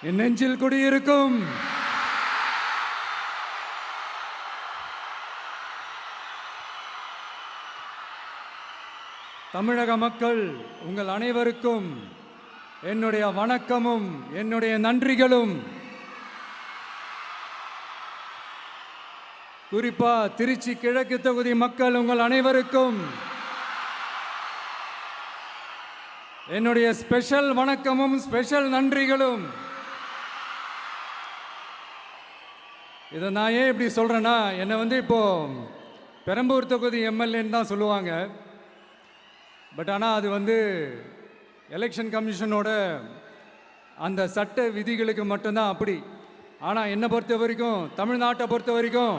என் நெஞ்சில் குடியிருக்கும் தமிழக மக்கள் உங்கள் அனைவருக்கும் என்னுடைய வணக்கமும் என்னுடைய நன்றிகளும். குறிப்பா திருச்சி கிழக்கு தொகுதி மக்கள் உங்கள் அனைவருக்கும் என்னுடைய ஸ்பெஷல் வணக்கமும் ஸ்பெஷல் நன்றிகளும். இதை நான் ஏன் இப்படி சொல்றேன்னா, என்னை இப்போ பெரம்பூர் தொகுதி எம்எல்ஏன்னு தான் சொல்லுவாங்க. பட் ஆனால் அது எலெக்ஷன் கமிஷனோட அந்த சட்ட விதிகளுக்கு மட்டும்தான் அப்படி. ஆனால் என்னை பொறுத்த வரைக்கும், தமிழ்நாட்டை பொறுத்த வரைக்கும்,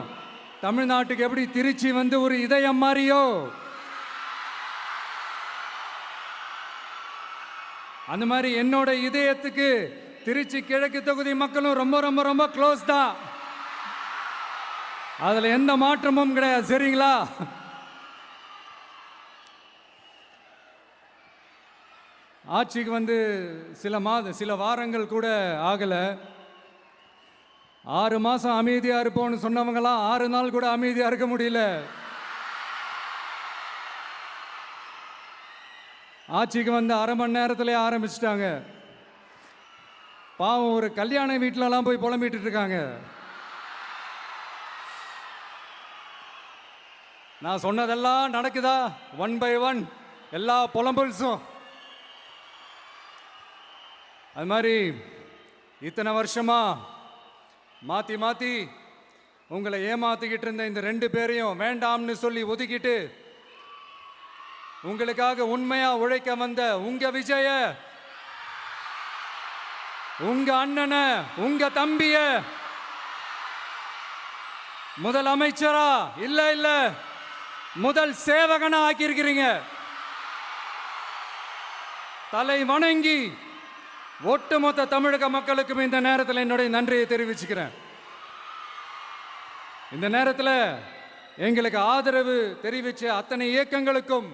தமிழ்நாட்டுக்கு எப்படி திருச்சி ஒரு இதயம் மாறியோ, அந்த மாதிரி என்னோட இதயத்துக்கு திருச்சி கிழக்கு தொகுதி மக்களும் ரொம்ப ரொம்ப ரொம்ப க்ளோஸ் தான். அதில் எந்த மாற்றமும் கிடையாது. சரிங்களா? ஆட்சிக்கு சில வாரங்கள் கூட ஆகலை. 6 மாதம் அமைதியாக இருப்போம்னு சொன்னவங்களாம் 6 நாள் கூட அமைதியாக இருக்க முடியல. ஆட்சிக்கு அரை மணி நேரத்திலே ஆரம்பிச்சிட்டாங்க. பாவம், ஒரு கல்யாண வீட்டிலலாம் போய் புலம்பிட்டு இருக்காங்க. நான் சொன்னதெல்லாம் நடக்குதா? 1 by 1 எல்லா புலம்பல்ஸும். அது மாதிரி இத்தனை வருஷமா மாற்றி மாற்றி உங்களை ஏமாத்திக்கிட்டு இருந்த இந்த 2 பேரையும் வேண்டாம்னு சொல்லி ஒதுக்கிட்டு உங்களுக்காக உண்மையா உழைக்க வந்த உங்க விஜய, உங்க அண்ணனை, உங்க தம்பிய முதல் அமைச்சரா இல்ல முதல் சேவகனா ஆக்கியிருக்கிறீங்க. தலை வணங்கி ஒட்டுமொத்த தமிழக மக்களுக்கும் இந்த நேரத்தில் என்னுடைய நன்றியை தெரிவிச்சுக்கிறேன். இந்த நேரத்தில் எங்களுக்கு ஆதரவு தெரிவித்த அத்தனை இயக்கங்களுக்கும்,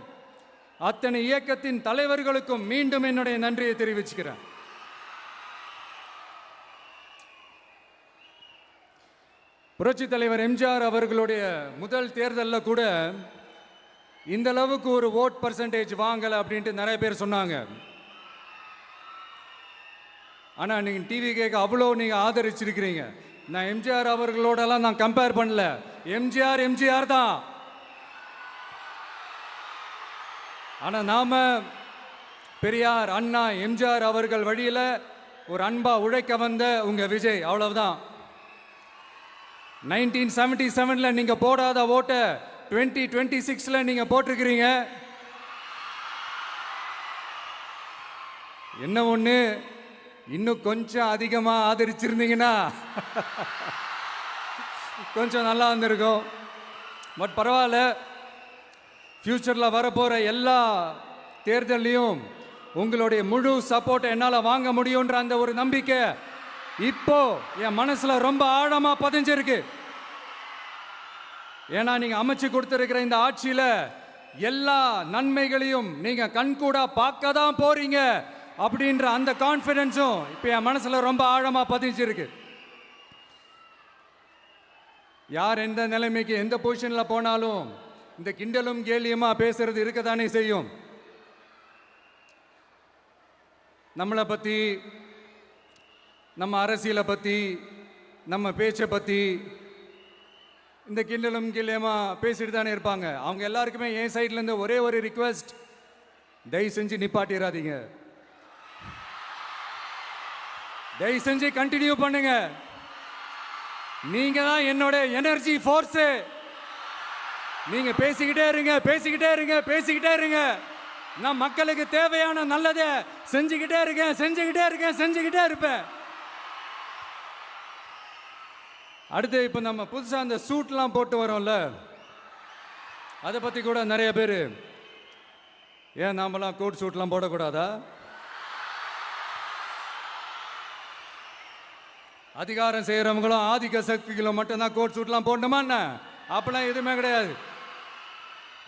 அத்தனை இயக்கத்தின் தலைவர்களுக்கும் மீண்டும் என்னுடைய நன்றியை தெரிவிச்சுக்கிறேன். புரட்சி தலைவர் எம்ஜிஆர் அவர்களுடைய முதல் தேர்தலில் கூட இந்த அளவுக்கு ஒரு ஓட் பர்சன்டேஜ் வாங்கலை அப்படின்ட்டு நிறைய பேர் சொன்னாங்க. ஆனால் நீங்கள் டிவி கேட்க அவ்வளோ நீங்கள் ஆதரிச்சிருக்கிறீங்க. நான் எம்ஜிஆர் அவர்களோடலாம் நான் கம்பேர் பண்ணல. எம்ஜிஆர் தான். ஆனால் நாம பெரியார், அண்ணா, எம்ஜிஆர் அவர்கள் வழியில் ஒரு அன்பா உழைக்க வந்த உங்க விஜய், அவ்வளவுதான். 1977 நீங்க போடாத ஓட்டை 2026 நீங்க போட்டிருக்கிறீங்க. என்ன ஒண்ணு, இன்னும் கொஞ்சம் அதிகமா ஆதரிச்சிருந்தீங்கன்னா கொஞ்சம் நல்லா இருந்திருக்கும். பட் பரவாயில்ல, ஃபியூச்சரில் வரப்போகிற எல்லா தேர்தலையும் உங்களுடைய முழு சப்போர்ட்டை என்னால் வாங்க முடியுன்ற அந்த ஒரு நம்பிக்கை இப்போ என் மனசுல ரொம்ப ஆழமா பதிஞ்சிருக்கு. ஏன்னா நீங்க அமைச்சு கொடுத்திருக்கிற இந்த ஆட்சியில எல்லா நன்மைகளையும் நீங்க கண்கூடா பார்க்க தான் போறீங்க அப்படின்ற அந்த கான்ஃபிடன்ஸும் இப்போ என் மனசுல ரொம்ப ஆழமா பதிஞ்சிருக்கு. யார் எந்த நிலைமைக்கு எந்த பொசிஷன்ல போனாலும் இந்த கிண்டலும் கேலியுமா பேசுறது இருக்கத்தானே செய்யும். நம்மளை பத்தி, நம்ம அரசியலை பற்றி, நம்ம பேச்சை பற்றி இந்த கிண்டலும் கில்லியமா பேசிட்டு தானே இருப்பாங்க. அவங்க எல்லாருக்குமே என் சைட்லேருந்து ஒரே ஒரு ரிக்வெஸ்ட், தயவு செஞ்சு நிப்பாட்டிடாதீங்க. தயவு செஞ்சு கண்டினியூ பண்ணுங்க. நீங்க தான் என்னோட எனர்ஜி ஃபோர்ஸு. நீங்க பேசிக்கிட்டே இருங்க. நான் மக்களுக்கு தேவையான நல்லதை செஞ்சுக்கிட்டே இருப்பேன். அடுத்து இப்போ நம்ம புதுசாக அந்த சூட்லாம் போட்டு வரோம்ல, அதை பற்றி கூட நிறைய பேர், ஏன் நாமெல்லாம் கோட் சூட்லாம் போடக்கூடாதா? அதிகாரம் செய்கிறவங்களும் ஆதிக்க சக்திகளும் மட்டும்தான் கோட் சூட்லாம் போடணுமா என்ன? அப்பெல்லாம் எதுவுமே கிடையாது.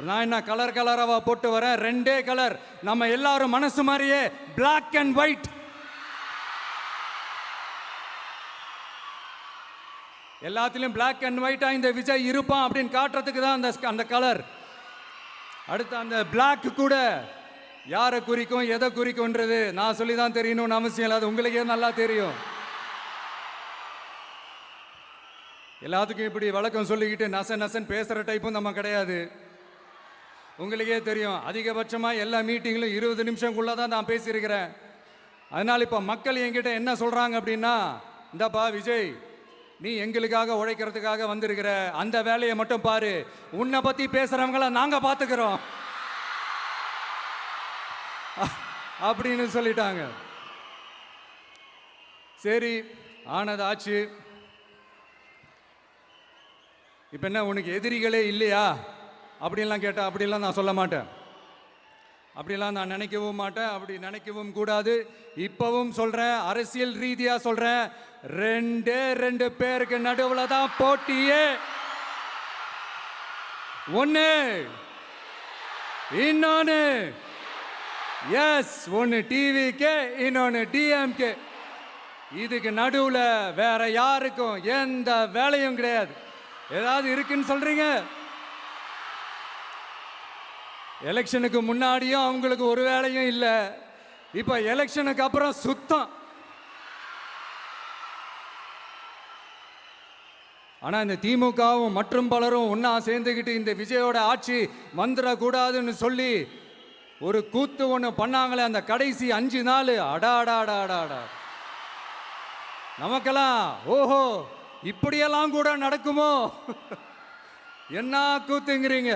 நான் என்ன கலராக போட்டு வரேன், 2 கலர். நம்ம எல்லாரும் மனசு மாதிரியே பிளாக் அண்ட் ஒயிட். எல்லாத்திலும் பிளாக் அண்ட் ஒயிட்டா இந்த விஜய் இருப்பான் அப்படின்னு காட்டுறதுக்கு தான் அந்த கலர். அடுத்து அந்த பிளாக் கூட யாரை குறிக்கும் எதை குறிக்கும்ன்றது நான் சொல்லி தான் தெரியணும்னு அவசியம் இல்லை, அது உங்களுக்கே நல்லா தெரியும். எல்லாத்துக்கும் இப்படி வழக்கம் சொல்லிக்கிட்டு நசன் பேசுகிற டைப்பும் நம்ம கிடையாது. உங்களுக்கே தெரியும், அதிகபட்சமாக எல்லா மீட்டிங்கிலும் 20 நிமிஷம்குள்ளே தான் நான் பேசியிருக்கிறேன். அதனால் இப்போ மக்கள் என்கிட்ட என்ன சொல்கிறாங்க அப்படின்னா, இந்தப்பா விஜய், நீ எங்களுக்காக உழைக்கிறதுக்காக வந்திருக்கிற, அந்த வேலையை மட்டும் பாரு, உன்னை பற்றி பேசுகிறவங்கள நாங்கள் பார்த்துக்கிறோம் அப்படின்னு சொல்லிட்டாங்க. சரி, ஆனது ஆச்சு. இப்போ என்ன, உனக்கு எதிரிகளே இல்லையா அப்படின்லாம் கேட்டால் அப்படிலாம் நான் சொல்ல மாட்டேன், அப்படிலாம் நான் நினைக்கவும் மாட்டேன், அப்படி நினைக்கவும் கூடாது. இப்பவும் சொல்கிறேன், அரசியல் ரீதியாக சொல்கிறேன், 2 பேருக்கு நடுவில் தான் போட்டியே. ஒன்று இன்னொன்று, எஸ், ஒன்று டிவிகே, இன்னொன்று டிஎம்கே. இதுக்கு நடுவில் வேற யாருக்கும் எந்த வேலையும் கிடையாது. ஏதாவது இருக்குன்னு சொல்றீங்க? எலெக்ஷனுக்கு முன்னாடியும் அவங்களுக்கு ஒரு வேலையும் இல்லை, இப்ப எலெக்ஷனுக்கு அப்புறம் சுத்தம். ஆனா இந்த திமுகவும் மற்றும் பலரும் ஒன்னா சேர்ந்துக்கிட்டு இந்த விஜயோட ஆட்சி வந்துடக்கூடாதுன்னு சொல்லி ஒரு கூத்து ஒன்று பண்ணாங்களே, அந்த கடைசி 5 நாள், அடாடாடாடாடா, நமக்கெல்லாம் ஓஹோ இப்படியெல்லாம் கூட நடக்குமோ என்ன கூத்துங்கிறீங்க.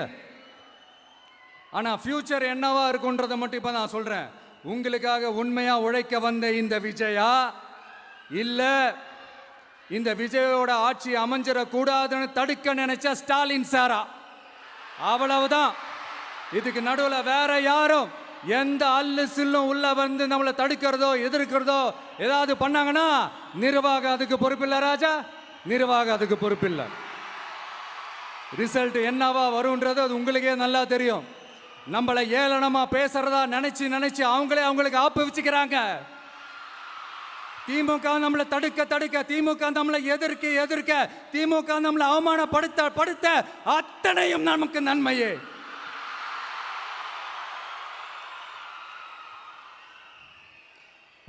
ஆனா ஃபியூச்சர் என்னவா இருக்குன்றதை மட்டும் இப்ப நான் சொல்றேன். உங்களுக்காக உண்மையா உழைக்க வந்த இந்த விஜயா, இல்ல இந்த விஜயோட ஆட்சி அமைஞ்சிடக்கூடாதுன்னு தடுக்க நினைச்ச ஸ்டாலின் சாரா, அவ்வளவுதான். இதுக்கு நடுவில் வேற யாரும் எந்த அல்லு சில்லும் உள்ள வந்து நம்மளை தடுக்கிறதோ எதிர்க்கிறதோ ஏதாவது பண்ணாங்கன்னா நிர்வாகம் அதுக்கு பொறுப்பில்லை ராஜா, நிர்வாகம் அதுக்கு பொறுப்பில்லை. ரிசல்ட் என்னவா வரும்ன்றது அது உங்களுக்கே நல்லா தெரியும். நம்மளை ஏளனமா பேசுறதா நினைச்சு அவங்களுக்கு ஆப்பு வச்சுக்கிறாங்க. திமுக நம்மளை தடுக்க, திமுக நம்மளை எதிர்க்க, திமுக நம்மளை அவமானப்படுத்த அத்தனையும் நமக்கு நன்மையே.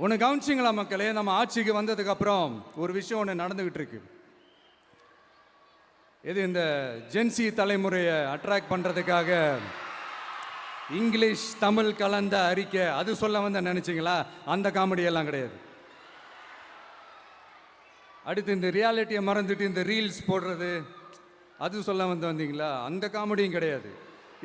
ஒன்று கவனிச்சிங்களா மக்களே, நம்ம ஆட்சிக்கு வந்ததுக்கு அப்புறம் ஒரு விஷயம் ஒன்று நடந்துகிட்டு இருக்கு. இது இந்த ஜென்சி தலைமுறையை அட்ராக்ட் பண்றதுக்காக இங்கிலீஷ் தமிழ் கலந்த அறிக்கை, அது சொல்ல வந்த நினைச்சிங்களா? அந்த காமெடி எல்லாம் கிடையாது. அடுத்து இந்த ரியாலிட்டியை மறந்துட்டு இந்த ரீல்ஸ் போடுறது, அது சொல்ல வந்தீங்களா? அந்த காமெடியும் கிடையாது.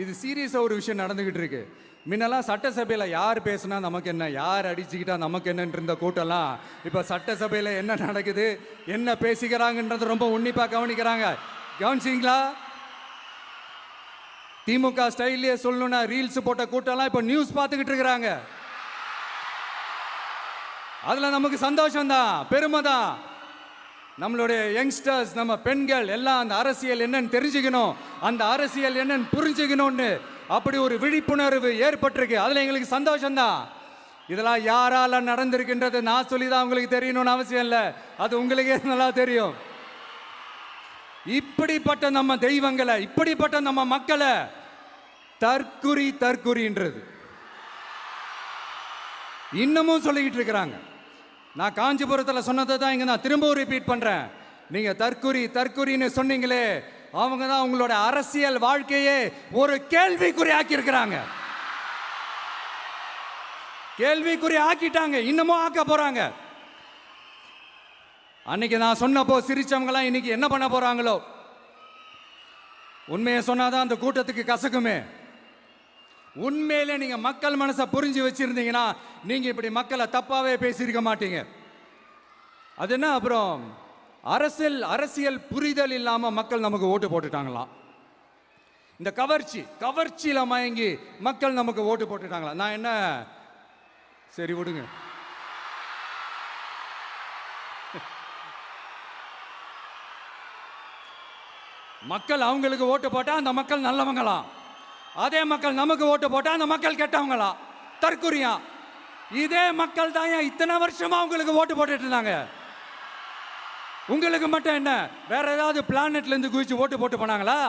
இது சீரியஸாக ஒரு விஷயம் நடந்துகிட்டு இருக்கு. முன்னெல்லாம் சட்டசபையில் யார் பேசுனா நமக்கு என்ன, யார் அடிச்சுக்கிட்டா நமக்கு என்னன்னு இருந்த கூட்டம்லாம் இப்போ சட்டசபையில் என்ன நடக்குது, என்ன பேசிக்கிறாங்கன்றது ரொம்ப உன்னிப்பாக கவனிக்கிறாங்க. கவனிச்சிங்களா? திமுக ஸ்டைல்லையே சொல்லணும்னா ரீல்ஸ் போட்ட கூட்டம்லாம் இப்போ நியூஸ் பார்த்துக்கிட்டு இருக்கிறாங்க. அதில் நமக்கு சந்தோஷம் தான், பெருமை தான். நம்மளுடைய யங்ஸ்டர்ஸ், நம்ம பெண்கள் எல்லாம் அந்த அரசியல் என்னன்னு தெரிஞ்சுக்கணும், அந்த அரசியல் என்னன்னு புரிஞ்சுக்கணும்னு அப்படி ஒரு விழிப்புணர்வு ஏற்பட்டிருக்கு. அதில் எங்களுக்கு சந்தோஷம்தான். இதெல்லாம் யாரால நடந்திருக்கின்றது நான் சொல்லி தான் உங்களுக்கு தெரியணும்னு அவசியம் இல்லை, அது உங்களுக்கே நல்லா தெரியும். இப்படிப்பட்ட நம்ம தெய்வங்களை, இப்படிப்பட்ட நம்ம மக்களை தற்குறின்றது இன்னமும் சொல்லிக்கிட்டு இருக்கிறாங்க. நான் காஞ்சிபுரத்தில் சொன்னதை தான் இங்கே நான் திரும்பவும் ரிப்பீட் பண்ணுறேன். நீங்கள் தற்குறின்னு சொன்னீங்களே, அவங்க தான் உங்களோட அரசியல் வாழ்க்கையே ஒரு கேள்விக்குறி ஆக்கியிருக்கிறாங்க. கேள்விக்குறி ஆக்கிட்டாங்க, இன்னமும் ஆக்க போறாங்க. அன்னைக்கு நான் சொன்னப்போ சிரிச்சவங்களாம் இன்னைக்கு என்ன பண்ண போறாங்களோ. உண்மையை சொன்னாதான் அந்த கூட்டத்துக்கு கசக்குமே. உண்மையிலே நீங்க மக்கள் மனசை புரிஞ்சு வச்சிருந்தீங்கன்னா நீங்க இப்படி மக்களை தப்பாவே பேசியிருக்க மாட்டீங்க. அது என்ன, அப்புறம் அரசியல் புரிதல் இல்லாம மக்கள் நமக்கு ஓட்டு போட்டுட்டாங்களாம். இந்த கவர்ச்சியில மயங்கி மக்கள் நமக்கு ஓட்டு போட்டுட்டாங்களா? நான் என்ன, சரி விடுங்க. மக்கள் அவங்களுக்கு ஓட்டு போட்டா அந்த மக்கள் நல்லவங்களாம், அதே மக்கள் நமக்கு ஓட்டு போட்டா அந்த மக்கள் கெட்டவங்களா, தற்குறியா. இதே மக்கள் தான் இத்தனை வருஷமா அவங்களுக்கு ஓட்டு போட்டுட்டு இருந்தாங்க. உங்களுக்கு மட்டும் என்ன, வேற ஏதாவது பிளானட்ல இருந்து குதிச்சு ஓட்டு போட்டு போனாங்களா?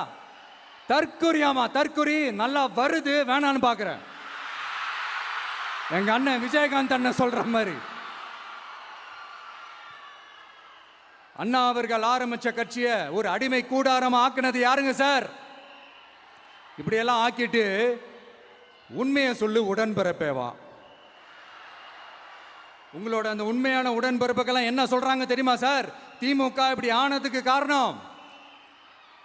தற்கொரியாமா, தற்கொரி நல்லா வருது, வேணான்னு பாக்குறேன். எங்க அண்ணன் விஜயகாந்த் அண்ணன் சொல்ற மாதிரி, அண்ணா அவர்கள் ஆரம்பிச்ச கட்சியை ஒரு அடிமை கூடாரமா ஆக்குனது யாருங்க சார்? இப்படியெல்லாம் ஆக்கிட்டு உண்மையை சொல்லு உடன்பிறப்பேவா. உங்களோட அந்த உண்மையான உடன்பிறப்புக்கெல்லாம் என்ன சொல்றாங்க தெரியுமா சார்? திமுக இப்படி ஆனதுக்கு காரணம்,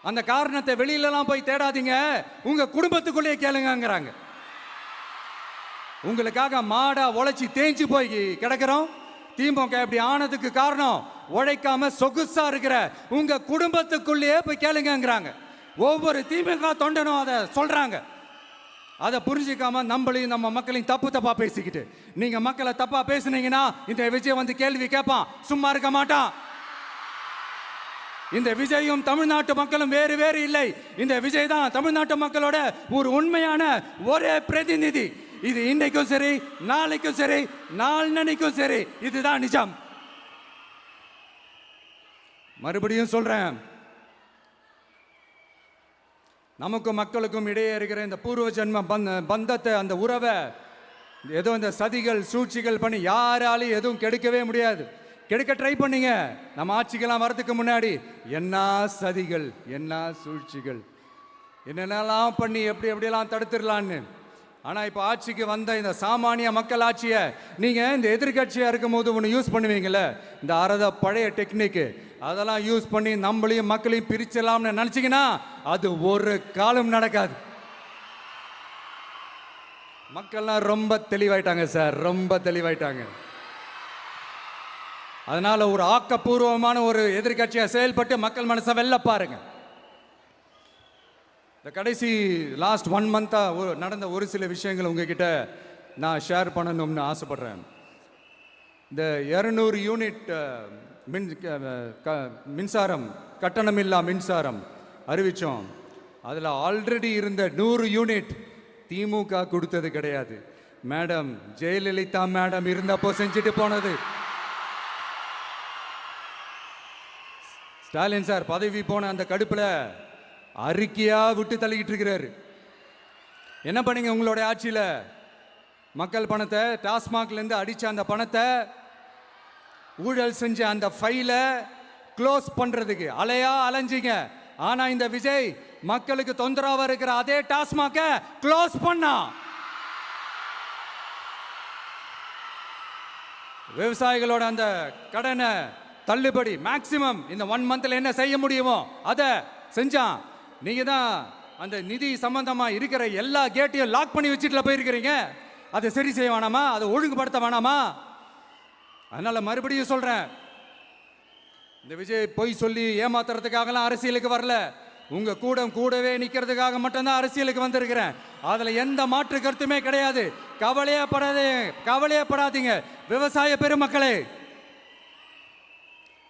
அந்த காரணத்தை வெளியிலலாம் போய் தேடாதீங்க, உங்க குடும்பத்துக்குள்ளேயே கேளுங்கிறாங்க. உங்களுக்காக மாடா உழைச்சி தேஞ்சு போய் கிடக்கிறோம். திமுக இப்படி ஆனதுக்கு காரணம் உழைக்காம சொகுசா இருக்கிற உங்க குடும்பத்துக்குள்ளேயே போய் கேளுங்கிறாங்க. ஒவ்வொரு திமுக தொண்டனும் அதை சொல்றாங்க. அதை புரிஞ்சிக்காம நம்மளையும் நம்ம மக்களையும் தப்பா பேசிக்கிட்டு, நீங்க மக்களை தப்பா பேசுனீங்கன்னா இந்த விஜய் வந்து கேள்வி கேட்பான், சும்மா இருக்க மாட்டான். இந்த விஜயும் தமிழ்நாட்டு மக்களும் வேறு வேறு இல்லை. இந்த விஜய் தான் தமிழ்நாட்டு மக்களோட ஒரு உண்மையான ஒரே பிரதிநிதி. இது இன்னைக்கும் சரி, நாளைக்கும் சரி, நாளன்னைக்கும் சரி, இதுதான் நிஜம். மறுபடியும் சொல்றேன், நமக்கும் மக்களுக்கும் இடையே இருக்கிற இந்த பூர்வ ஜென்ம பந்தத்தை, அந்த உறவை ஏதோ இந்த சதிகள் சூழ்ச்சிகள் பண்ணி யாராலையும் எதுவும் கெடுக்கவே முடியாது. கெடுக்க ட்ரை பண்ணீங்க, நம்ம ஆட்சிக்கெல்லாம் வரதுக்கு முன்னாடி என்ன சதிகள், என்ன சூழ்ச்சிகள், என்னென்னலாம் பண்ணி எப்படியெல்லாம் தடுத்துடலான்னு. ஆனால் இப்போ ஆட்சிக்கு வந்த இந்த சாமானிய மக்கள் ஆட்சியை நீங்கள் இந்த எதிர்கட்சியாக இருக்கும் போது ஒன்று யூஸ் பண்ணுவீங்கள்ல, இந்த அறத பழைய டெக்னிக்கு, அதெல்லாம் யூஸ் பண்ணி நம்மளையும் மக்களையும் பிரிச்சலாம்னு நினச்சிங்கன்னா அது ஒரு காலம் நடக்காது. மக்கள்லாம் ரொம்ப தெளிவாயிட்டாங்க சார், ரொம்ப தெளிவாயிட்டாங்க. அதனால ஒரு ஆக்கப்பூர்வமான ஒரு எதிர்கட்சியாக செயல்பட்டு மக்கள் மனசை வெல்ல பாருங்க. இந்த கடைசி லாஸ்ட் 1 மந்த்தா நடந்த ஒரு சில விஷயங்கள் உங்ககிட்ட நான் ஷேர் பண்ணணும்னு ஆசைப்படுறேன். இந்த 200 யூனிட் மின்சாரம், கட்டணமில்லா மின்சாரம் அறிவித்தோம். அதில் ஆல்ரெடி இருந்த 100 யூனிட் திமுக கொடுத்தது கிடையாது. மேடம் ஜெயலலிதா மேடம் இருந்தப்போ செஞ்சுட்டு போனது. ஸ்டாலின் சார் பதவி போன அந்த கடுப்பில் அறிக்கையா விட்டு தள்ளிக்கிட்டு இருக்கிறாரு. என்ன பண்ணீங்க உங்களோட ஆட்சியில்? மக்கள் பணத்தை, டாஸ்மாக்ல இருந்து அடிச்ச அந்த பணத்தை, ஊழல் செஞ்ச அந்த ஃபைலை க்ளோஸ் பண்றதுக்கு அலையா அலைஞ்சிங்க. ஆனா இந்த விஜய் மக்களுக்கு தொந்தரவா இருக்கிற அதே டாஸ்மாக க்ளோஸ் பண்ணா. விவசாயிகளோட அந்த கடனை தள்ளுபடி மேக்சிமம் இந்த 1 மந்த்ல என்ன செய்ய முடியுமோ அதை செஞ்சான். நீங்க தான் அந்த நிதி சம்பந்தமா இருக்கிற எல்லா கேட்டையும் லாக் பண்ணி வச்சுட்டு போயிருக்கிறீங்க. அதை சரி செய்ய வேணாமா? அதை ஒழுங்குபடுத்த வேணாமா? அதனால மறுபடியும் சொல்றேன், இந்த விஜய் பொய் சொல்லி ஏமாத்துறதுக்காகலாம் அரசியலுக்கு வரல. உங்க கூடவே நிக்கிறதுக்காக மட்டும்தான் அரசியலுக்கு வந்திருக்கிறேன். அதுல எந்த மாற்று கருத்துமே கிடையாது. கவலையப்படாதீங்க விவசாய பெருமக்களே.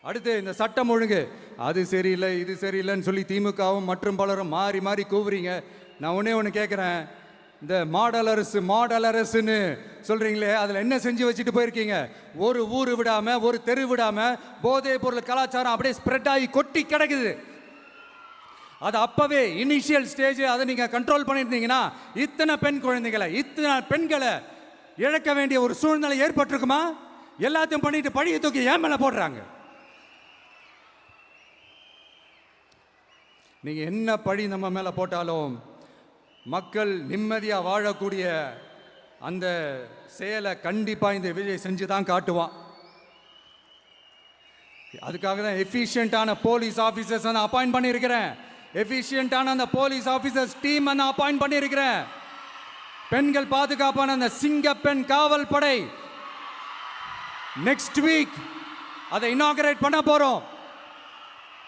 அடுத்து இந்த சட்டம் ஒழுங்கு, அது சரியில்லை இது சரியில்லைன்னு சொல்லி திமுகவும் மற்றும் பலரும் மாறி மாறி கூவுறீங்க. நான் ஒன்று கேட்குறேன், இந்த மாடல் அரசுன்னு சொல்கிறீங்களே, அதில் என்ன செஞ்சு வச்சுட்டு போயிருக்கீங்க? ஒரு ஊர் விடாமல், ஒரு தெரு விடாமல் போதைப் பொருள் கலாச்சாரம் அப்படியே ஸ்ப்ரெட் ஆகி கொட்டி கிடக்குது. அது அப்போவே இனிஷியல் ஸ்டேஜ் அதை நீங்கள் கண்ட்ரோல் பண்ணியிருந்தீங்கன்னா இத்தனை பெண்களை இழக்க வேண்டிய ஒரு சூழ்நிலை ஏற்பட்டிருக்குமா? எல்லாத்தையும் பண்ணிட்டு பழியை தூக்கி ஏன் மேலே போடுறாங்க. நீங்கள் என்ன பழி நம்ம மேலே போட்டாலும் மக்கள் நிம்மதியாக வாழக்கூடிய அந்த செயலை கண்டிப்பாக இந்த விஜய் செஞ்சு தான் காட்டுவான். அதுக்காக தான் எஃபிஷியண்டான போலீஸ் ஆஃபீஸர்ஸ் நான் அப்பாயிண்ட் பண்ணியிருக்கிறேன். எஃபிஷியண்டான அந்த போலீஸ் ஆஃபீஸர்ஸ் டீம் நான் அப்பாயிண்ட் பண்ணியிருக்கிறேன். பெண்கள் பாதுகாப்பான அந்த சிங்க பெண் காவல் படை நெக்ஸ்ட் வீக் அதை இனாகரேட் பண்ண போகிறோம்.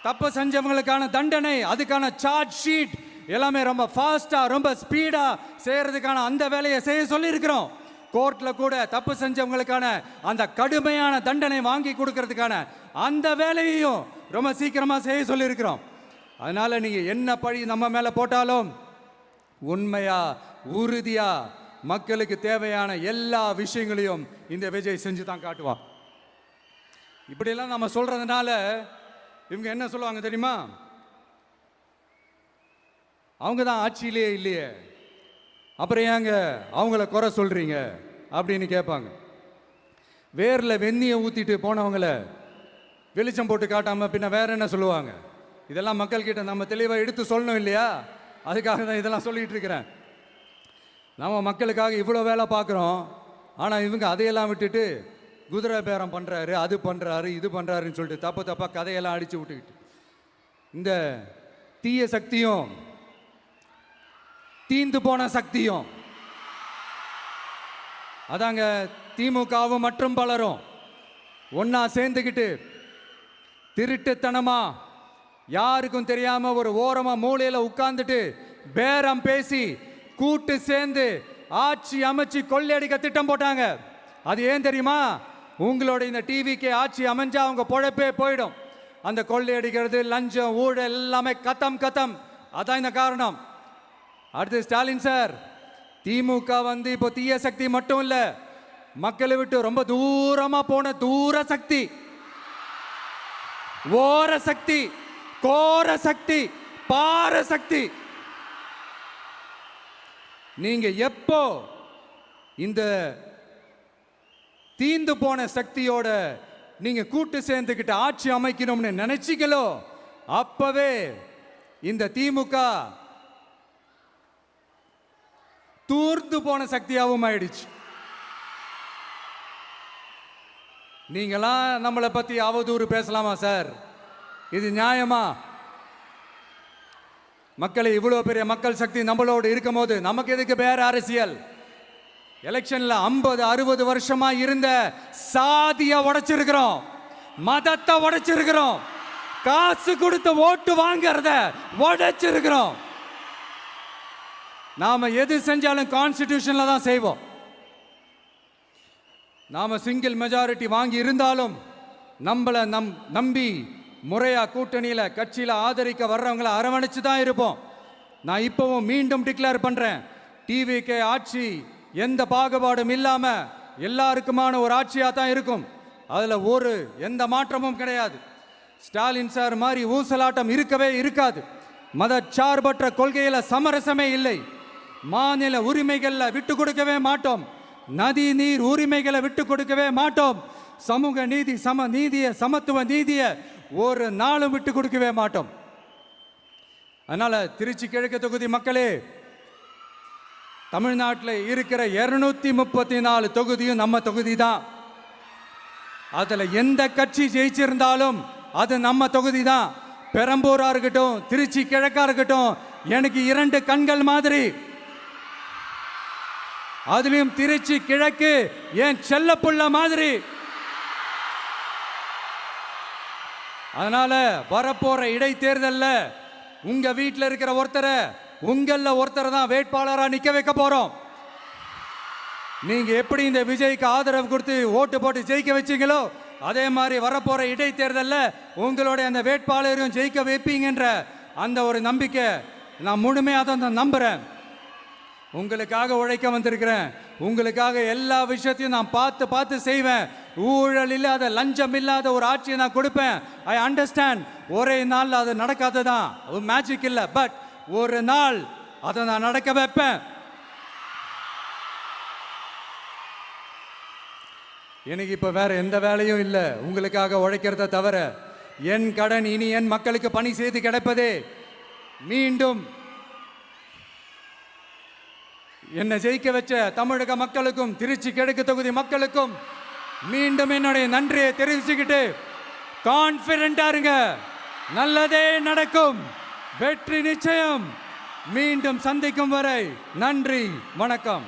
தப்பு செஞ்சவங்களுக்கான தண்டனை, அதுக்கான சார்ஜ் ஷீட் எல்லாமே ரொம்ப ஃபாஸ்ட்டாக ரொம்ப ஸ்பீடாக செய்கிறதுக்கான அந்த வேலையை செய்ய சொல்லியிருக்கிறோம். கோர்ட்டில் கூட தப்பு செஞ்சவங்களுக்கான அந்த கடுமையான தண்டனை வாங்கி கொடுக்கறதுக்கான அந்த வேலையையும் ரொம்ப சீக்கிரமாக செய்ய சொல்லியிருக்கிறோம். அதனால் நீங்கள் என்ன பழி நம்ம மேலே போட்டாலும் உண்மையாக உறுதியாக மக்களுக்கு தேவையான எல்லா விஷயங்களையும் இந்த விஜய் செஞ்சு தான் காட்டுவான். இப்படியெல்லாம் நம்ம சொல்கிறதுனால இவங்க என்ன சொல்லுவாங்க தெரியுமா? அவங்க தான் ஆட்சியிலே இல்லையே, அப்புறம் ஏங்க அவங்கள குறை சொல்றீங்க அப்படின்னு கேட்பாங்க. வேரில் வெந்நியை ஊற்றிட்டு போனவங்கள வெளிச்சம் போட்டு காட்டாமல் பின்ன வேற என்ன சொல்லுவாங்க? இதெல்லாம் மக்கள்கிட்ட நம்ம தெளிவாக எடுத்து சொல்லணும் இல்லையா? அதுக்காக தான் இதெல்லாம் சொல்லிட்டு இருக்கிறேன். நம்ம மக்களுக்காக இவ்வளோ வேலை பார்க்குறோம், ஆனால் இவங்க அதையெல்லாம் விட்டுட்டு குதிரை பேரம் பண்ணுறாரு, அது பண்ணுறாரு, இது பண்ணுறாருன்னு சொல்லிட்டு தப்பு தப்பாக கதையெல்லாம் அடித்து விட்டுக்கிட்டு இந்த தீய சக்தியும் தீந்து போன சக்தியும் அதாங்க திமுகவும் மற்றும் பலரும் ஒன்னா சேர்ந்துக்கிட்டு திருட்டுத்தனமா யாருக்கும் தெரியாம ஒரு ஓரமா மூலையில உட்கார்ந்துட்டு பேரம் பேசி கூட்டு சேர்ந்து ஆட்சி அமைச்சு கொள்ளையடிக்க திட்டம் போட்டாங்க. அது ஏன் தெரியுமா? உங்களோட இந்த டிவிக்கு ஆட்சி அமைஞ்சா அவங்க பொழப்பே போயிடும். அந்த கொள்ளையடிக்கிறது, லஞ்சம், ஊழல் எல்லாமே கத்தம் கத்தம். அதான் இந்த காரணம். அடுத்து ஸ்டாலின் சார், திமுக வந்து இப்போ தீய சக்தி மட்டும் இல்ல, மக்களை விட்டு ரொம்ப தூரமா போன தூர சக்தி, ஓர சக்தி, கோர சக்தி, பார சக்தி. நீங்க எப்போ இந்த தீந்து போன சக்தியோட நீங்க கூட்டு சேர்ந்துக்கிட்டு ஆட்சி அமைக்கணும்னு நினைச்சீங்களோ, அப்பவே இந்த திமுக தூர்ந்து போன சக்தியாகவும் ஆயிடுச்சு. நீங்களாம் நம்மளை பத்தி அவதூறு பேசலாமா சார்? இது நியாயமா? மக்களை இவ்வளவு பெரிய மக்கள் சக்தி நம்மளோடு இருக்கும் போது நமக்கு எதுக்கு வேற அரசியல்? எலெக்ஷன்ல 50-60 வருஷமா இருந்த சாதிய உடைச்சிருக்கிறோம், மதத்தை உடைச்சிருக்கிறோம், காசு கொடுத்து ஓட்டு வாங்கறத உடைச்சிருக்கிறோம். நாம எது செஞ்சாலும் கான்ஸ்டிடியூஷன்ல தான் செய்வோம். நாம சிங்கிள் மெஜாரிட்டி வாங்கி இருந்தாலும் நம்மளை நம்பி முறையா கூட்டணியில கட்சியில ஆதரிக்க வர்றவங்களை அரவணைச்சு தான் இருப்போம். நான் இப்பவும் மீண்டும் டிக்ளேர் பண்றேன், டிவிகே ஆட்சி எந்த பாகுபாடும் இல்லாம எல்லாருக்குமான ஒரு ஆட்சியா தான் இருக்கும். அதுல எந்த மாற்றமும் கிடையாது. ஸ்டாலின் சார் மாதிரி ஊசலாட்டம் இருக்கவே இருக்காது. மதச்சார்பற்ற கொள்கையில சமரசமே இல்லை. மாநில உரிமைகளை விட்டு கொடுக்கவே மாட்டோம். நதி நீர் உரிமைகளை விட்டு கொடுக்கவே மாட்டோம். சமூக நீதி, சம நீதிய, சமத்துவ நீதிய ஒரு நாளும் விட்டு கொடுக்கவே மாட்டோம். அதனால திருச்சி கிழக்கு தொகுதி மக்களே, தமிழ்நாட்டில் இருக்கிற 234 தொகுதியும் நம்ம தொகுதி தான். அதுல எந்த கட்சி ஜெயிச்சிருந்தாலும் அது நம்ம தொகுதி தான். பெரம்பூரா இருக்கட்டும், திருச்சி கிழக்கா இருக்கட்டும், எனக்கு 2 கண்கள் மாதிரி. அதுலயும் திருச்சி கிழக்கு என் செல்ல புள்ள மாதிரி. அதனால வரப்போற இடைத்தேர்தல்ல உங்க வீட்டில் இருக்கிற ஒருத்தரை, உங்கள ஒருத்தரை தான் வேட்பாளரா நிக்க வைக்க போறோம். நீங்க எப்படி இந்த விஜய்க்கு ஆதரவு கொடுத்து ஓட்டு போட்டு ஜெயிக்க வச்சீங்களோ, அதே மாதிரி வரப்போற இடைத்தேர்தல்ல உங்களுடைய அந்த வேட்பாளரையும் ஜெயிக்க வைப்பீங்கன்ற அந்த ஒரு நம்பிக்கை நான் முழுமையாக தான் நம்புறேன். உங்களுக்காக உழைக்க வந்திருக்கிறேன். உங்களுக்காக எல்லா விஷயத்தையும் நான் பார்த்து பார்த்து செய்வேன். ஊழல் இல்லாத, லஞ்சம் இல்லாத ஒரு ஆட்சியை நான் கொடுப்பேன். I understand. ஒரே நாள் அது நடக்காததான், மேஜிக் இல்லை. பட் ஒரு நாள் அதை நான் நடக்க வைப்பேன். எனக்கு இப்ப வேற எந்த வேலையும் இல்லை உங்களுக்காக உழைக்கிறத தவிர. என் கடன் இனி என் மக்களுக்கு பணி செய்து கிடைப்பதே. மீண்டும் என்னை ஜெயிக்க வச்ச தமிழக மக்களுக்கும் திருச்சி கிழக்கு தொகுதி மக்களுக்கும் மீண்டும் என்னுடைய நன்றியை தெரிவிச்சுக்கிட்டு கான்பிடண்டா இருங்க, நல்லதே நடக்கும், வெற்றி நிச்சயம். மீண்டும் சந்திக்கும் வரை நன்றி, வணக்கம்.